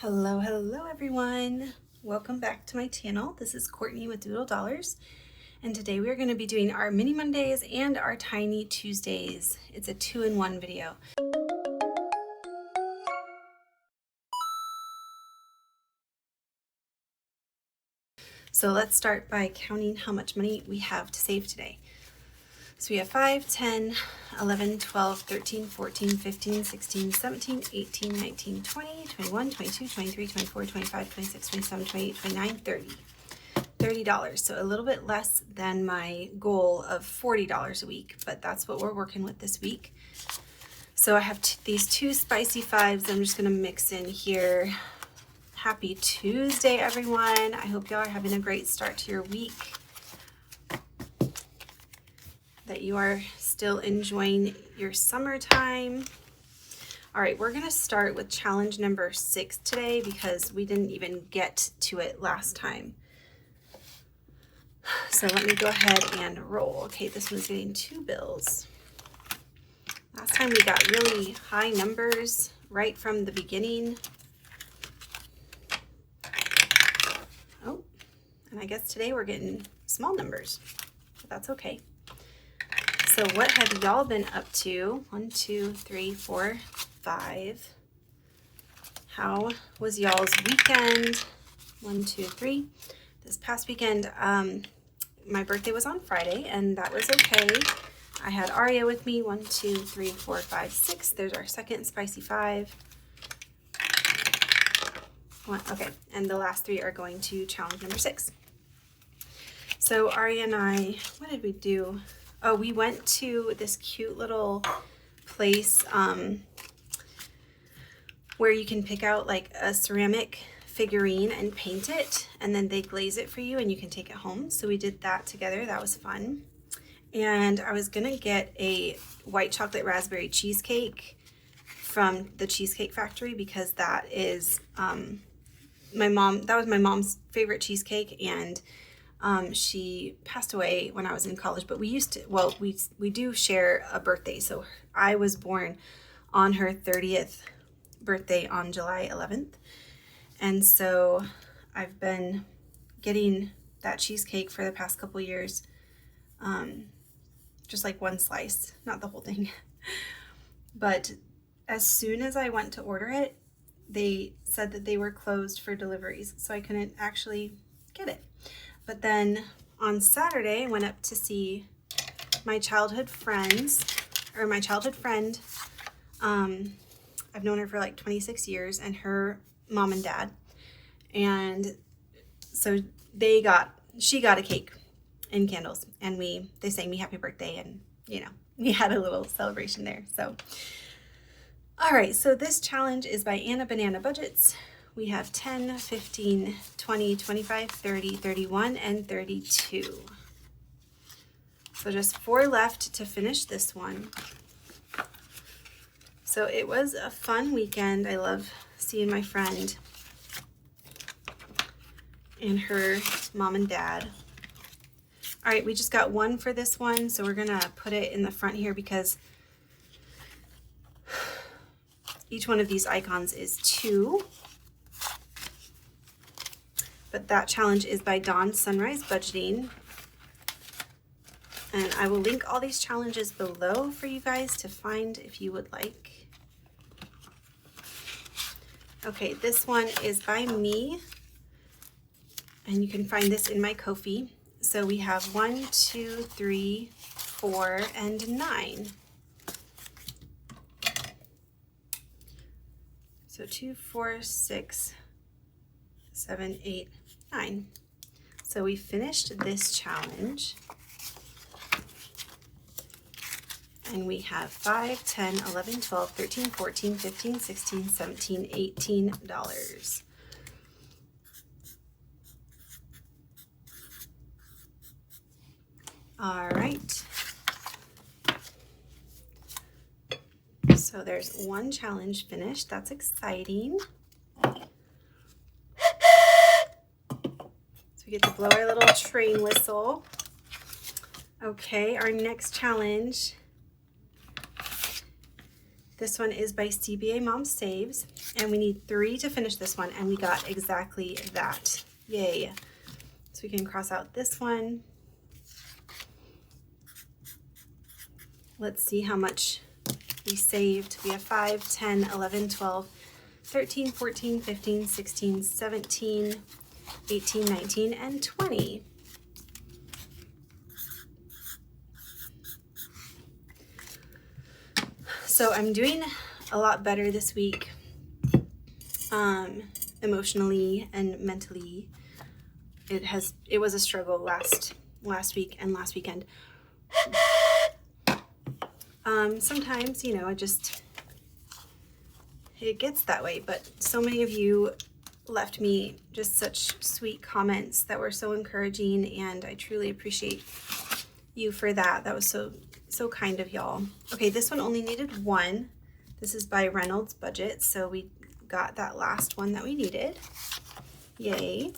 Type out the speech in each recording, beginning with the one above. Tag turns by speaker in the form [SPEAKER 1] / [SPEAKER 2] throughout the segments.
[SPEAKER 1] Hello everyone. Welcome back to my channel. This is Courtney with Doodle Dollars, and today we are going to be doing our Mini Mondays and our Tiny Tuesdays. It's a 2-in-1 video. So let's start by counting how much money we have to save today. So we have 5, 10, 11, 12, 13, 14, 15, 16, 17, 18, 19, 20, 21, 22, 23, 24, 25, 26, 27, 28, 29, 30. $30. So a little bit less than my goal of $40 a week, but that's what we're working with this week. So I have these two spicy fives I'm just going to mix in here. Happy Tuesday, everyone. I hope y'all are having a great start to your week, that you are still enjoying your summertime. All right, we're gonna start with challenge number 6 today because we didn't even get to it last time. So let me go ahead and roll. Okay, this one's getting 2 bills. Last time we got really high numbers right from the beginning. Oh, and I guess today we're getting small numbers, but that's okay. So what have y'all been up to? 1, 2, 3, 4, 5. How was y'all's weekend? 1, 2, 3. This past weekend, my birthday was on Friday, and that was okay. I had Aria with me. 1, 2, 3, 4, 5, 6. There's our second spicy 5. Okay, and the last 3 are going to challenge number 6. So Aria and I, what did we do? Oh, we went to this cute little place where you can pick out like a ceramic figurine and paint it, and then they glaze it for you and you can take it home. So we did that together. That was fun. And I was gonna get a white chocolate raspberry cheesecake from the Cheesecake Factory because that is that was my mom's favorite cheesecake, and she passed away when I was in college, but we used to, well, we do share a birthday. So I was born on her 30th birthday on July 11th. And so I've been getting that cheesecake for the past couple years. Just like one slice, not the whole thing. But as soon as I went to order it, they said that they were closed for deliveries, so I couldn't actually get it. But then on Saturday, I went up to see my childhood friends, or my childhood friend. I've known her for like 26 years, and her mom and dad. And so she got a cake and candles, and they sang me happy birthday, and we had a little celebration there. So, all right, so this challenge is by Anna Banana Budgets. We have 10, 15, 20, 25, 30, 31, and 32. So just 4 left to finish this one. So it was a fun weekend. I love seeing my friend and her mom and dad. All right, we just got 1 for this one, so we're gonna put it in the front here because each one of these icons is 2. But that challenge is by Dawn Sunrise Budgeting. And I will link all these challenges below for you guys to find if you would like. Okay, this one is by me. And you can find this in my Ko-fi. So we have 1, 2, 3, 4, and 9. So 2, 4, 6, 7, 8, 9. So we finished this challenge. And we have 5, 10, 11, 12, 13, 14, 15, 16, 17, $18. All right. So there's 1 challenge finished. That's exciting. We get to blow our little train whistle. Okay, our next challenge. This one is by CBA Mom Saves, And we need 3 to finish this one, and we got exactly that. Yay. So we can cross out this one. Let's see how much we saved. We have 5, 10, 11, 12, 13, 14, 15, 16, 17, 18, 19, and 20. So I'm doing a lot better this week, emotionally and mentally. It was a struggle last week and last weekend. Sometimes, you know, it gets that way, but so many of you left me just such sweet comments that were so encouraging, and I truly appreciate you for that. That was so kind of y'all. Okay, this one only needed 1. This is by Reynolds Budget, so we got that last one that we needed. Yay.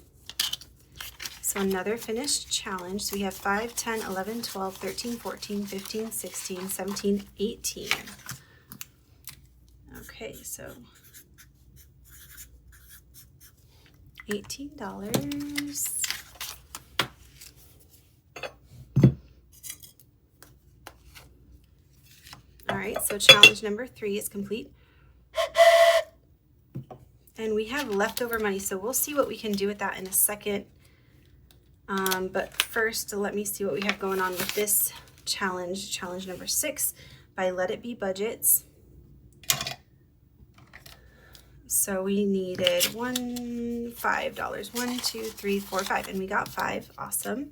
[SPEAKER 1] So another finished challenge. So we have 5, 10, 11, 12, 13, 14, 15, 16, 17, 18. Okay, so $18. All right, so challenge number 3 is complete. And we have leftover money, so we'll see what we can do with that in a second. But first, let me see what we have going on with this challenge. Challenge number 6 by Let It Be Budgets. So we needed $5. 1, 2, 3, 4, 5, and we got 5. Awesome.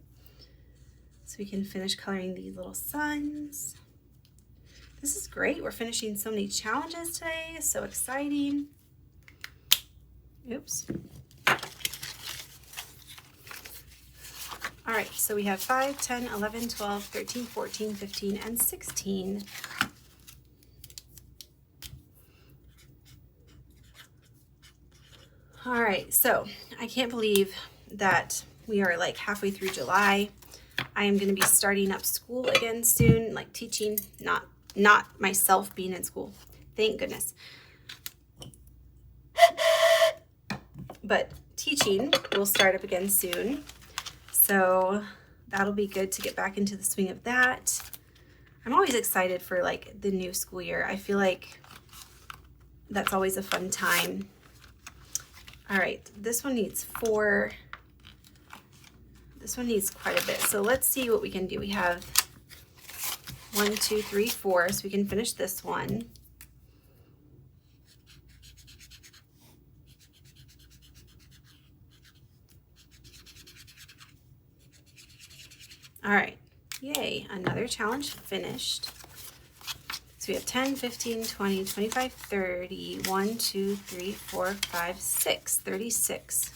[SPEAKER 1] So we can finish coloring these little suns. This is great. We're finishing so many challenges today. So exciting. Oops. All right, so we have 5, 10, 11, 12, 13, 14, 15, and 16. All right, so I can't believe that we are like halfway through July. I am going to be starting up school again soon, like teaching, not myself being in school. Thank goodness. But teaching will start up again soon. So that'll be good to get back into the swing of that. I'm always excited for like the new school year. I feel like that's always a fun time. All right, this one needs 4. This one needs quite a bit. So let's see what we can do. We have 1, 2, 3, 4, so we can finish this one. All right, yay, another challenge finished. So we have 10, 15, 20, 25, 30, 1, 2, 3, 4, 5, 6, 36.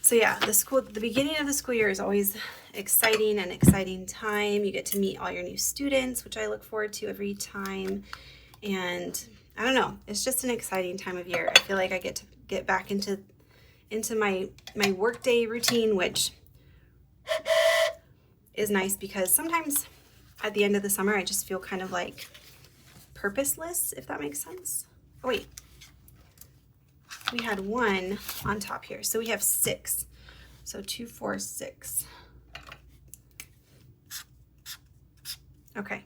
[SPEAKER 1] So yeah, the beginning of the school year is always exciting, an exciting time. You get to meet all your new students, which I look forward to every time. And I don't know, it's just an exciting time of year. I feel like I get to get back into my workday routine, which is nice because sometimes at the end of the summer I just feel kind of like purposeless, if that makes sense. Oh wait, we had 1 on top here, so we have 6. So 2, 4, 6. Okay,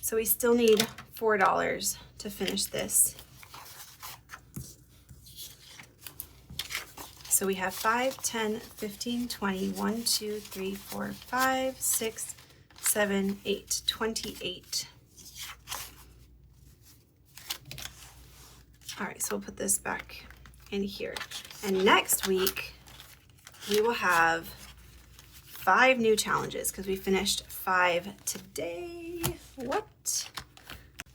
[SPEAKER 1] so we still need $4 to finish this. So we have 5, 10, 15, 20, 1, 2, 3, 4, 5, 6, 7, 8, 28. All right, so we'll put this back in here. And next week, we will have 5 new challenges because we finished 5 today. What?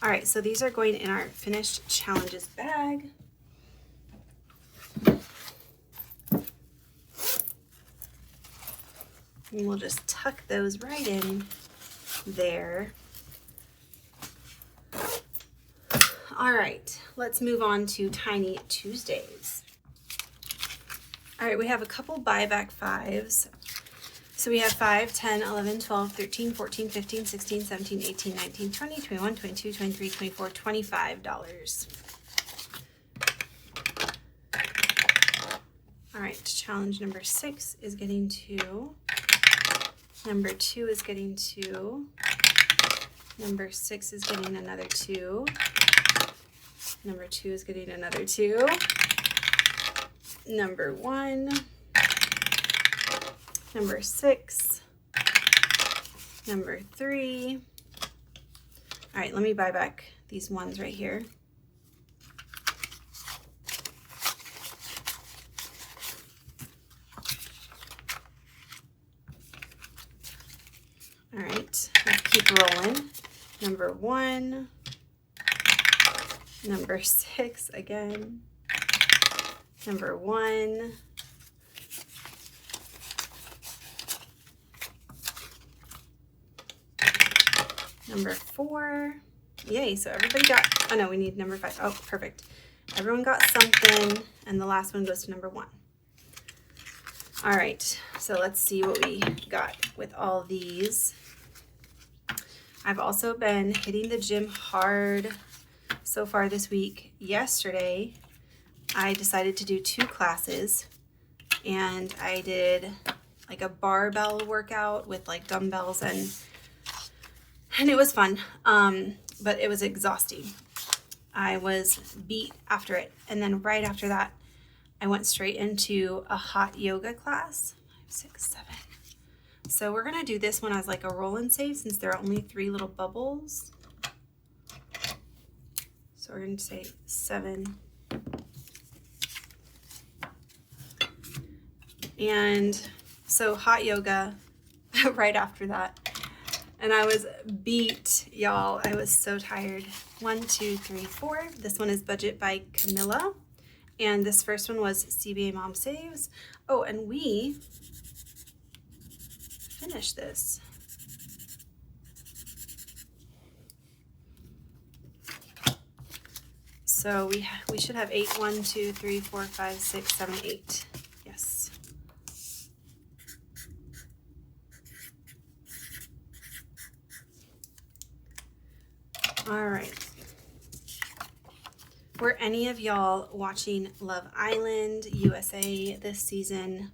[SPEAKER 1] All right, so these are going in our finished challenges bag. And we'll just tuck those right in there. All right, let's move on to Tiny Tuesdays. All right, we have a couple buyback 5s. So we have 5, 10, 11, 12, 13, 14, 15, 16, 17, 18, 19, 20, 21, 22, 23, 24, $25. All right, challenge number 6 is getting 2. Number 2 is getting 2. Number 6 is getting another 2. Number 2 is getting another 2. Number 1. Number 6. Number 3. All right, let me buy back these ones right here. All right, let's keep rolling. Number 1. Number 6 again. Number 1. Number 4. Yay, so everybody got, oh no, we need number 5. Oh, perfect. Everyone got something, and the last one goes to number 1. All right, so let's see what we got with all these. I've also been hitting the gym hard so far this week. Yesterday, I decided to do 2 classes, and I did like a barbell workout with like dumbbells, and it was fun, but it was exhausting. I was beat after it, and then right after that, I went straight into a hot yoga class. 5, 6, 7. So we're gonna do this one as like a roll and save since there are only 3 little bubbles. So we're gonna say 7. And so hot yoga right after that. And I was beat, y'all. I was so tired. 1, 2, 3, 4. This one is Budget by Camilla. And this first one was CBA Mom Saves. Oh, and we finished this. So we should have 8. 1, 2, 3, 4, 5, 6, 7, 8. Yes. All right. Were any of y'all watching Love Island USA this season?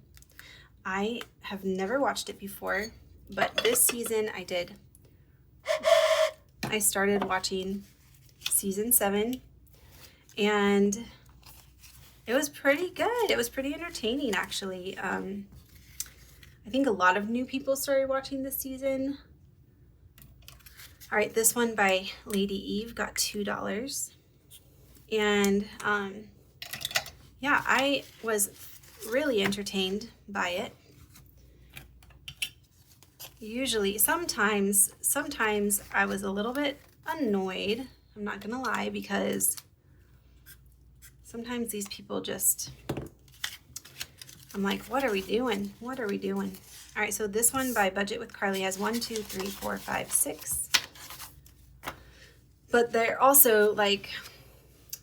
[SPEAKER 1] I have never watched it before, but this season I did. I started watching season 7, and it was pretty good. It was pretty entertaining, actually. I think a lot of new people started watching this season. All right, this one by Lady Eve got $2. And yeah, I was really entertained by it. Usually, sometimes I was a little bit annoyed, I'm not gonna lie, because sometimes these people just, I'm like, what are we doing? What are we doing? All right, so this one by Budget with Carly has 1, 2, 3, 4, 5, 6. But they're also like,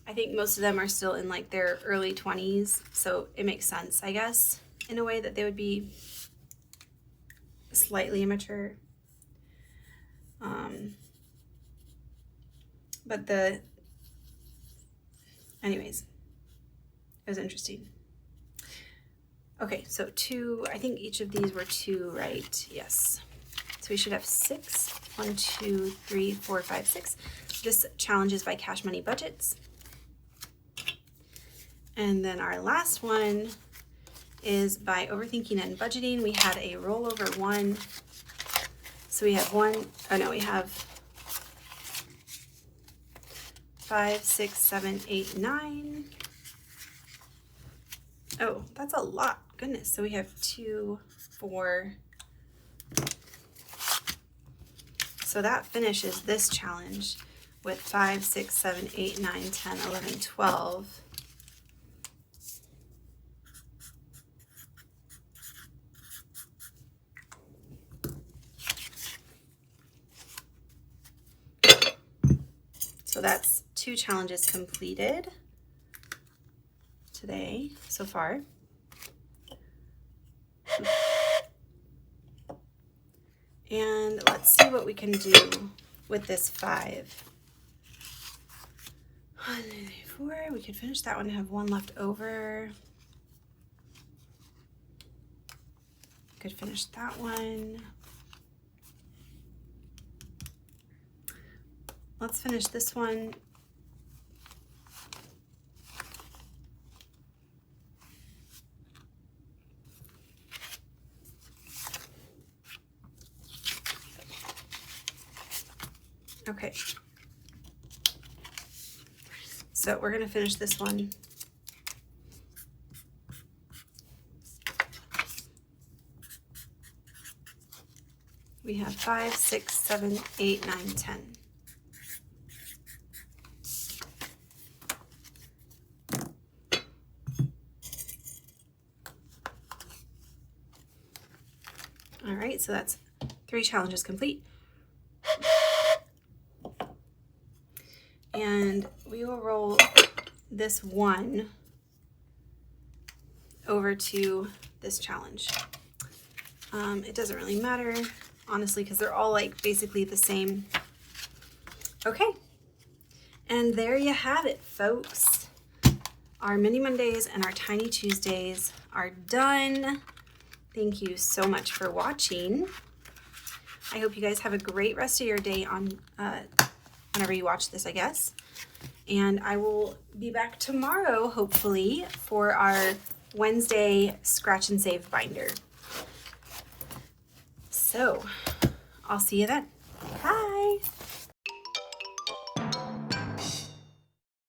[SPEAKER 1] I think most of them are still in like their early 20s, so it makes sense, I guess, in a way that they would be slightly immature. But anyways, it was interesting. Okay, so 2, I think each of these were 2, right? Yes. So we should have 6. 1, 2, 3, 4, 5, 6. This challenge is by Cash Money Budgets. And then our last one is by Overthinking and Budgeting. We had a rollover 1. So we have 1, oh no, we have 5, 6, 7, 8, 9. Oh, that's a lot. Goodness. So we have 2, 4. So that finishes this challenge with 5, 6, 7, 8, 9, 10, 11, 12. So that's 2 challenges completed today so far. And let's see what we can do with this 5. 1, 2, 3, 4. We could finish that one and have 1 left over. Could finish that one. Let's finish this one. Okay. So we're going to finish this one. We have 5, 6, 7, 8, 9, 10. All right, so that's 3 challenges complete. And we will roll this 1 over to this challenge. It doesn't really matter, honestly, because they're all like basically the same. Okay, and there you have it, folks. Our Mini Mondays and our Tiny Tuesdays are done. Thank you so much for watching. I hope you guys have a great rest of your day on whenever you watch this, I guess. And I will be back tomorrow, hopefully, for our Wednesday Scratch and Save binder. So, I'll see you then. Bye!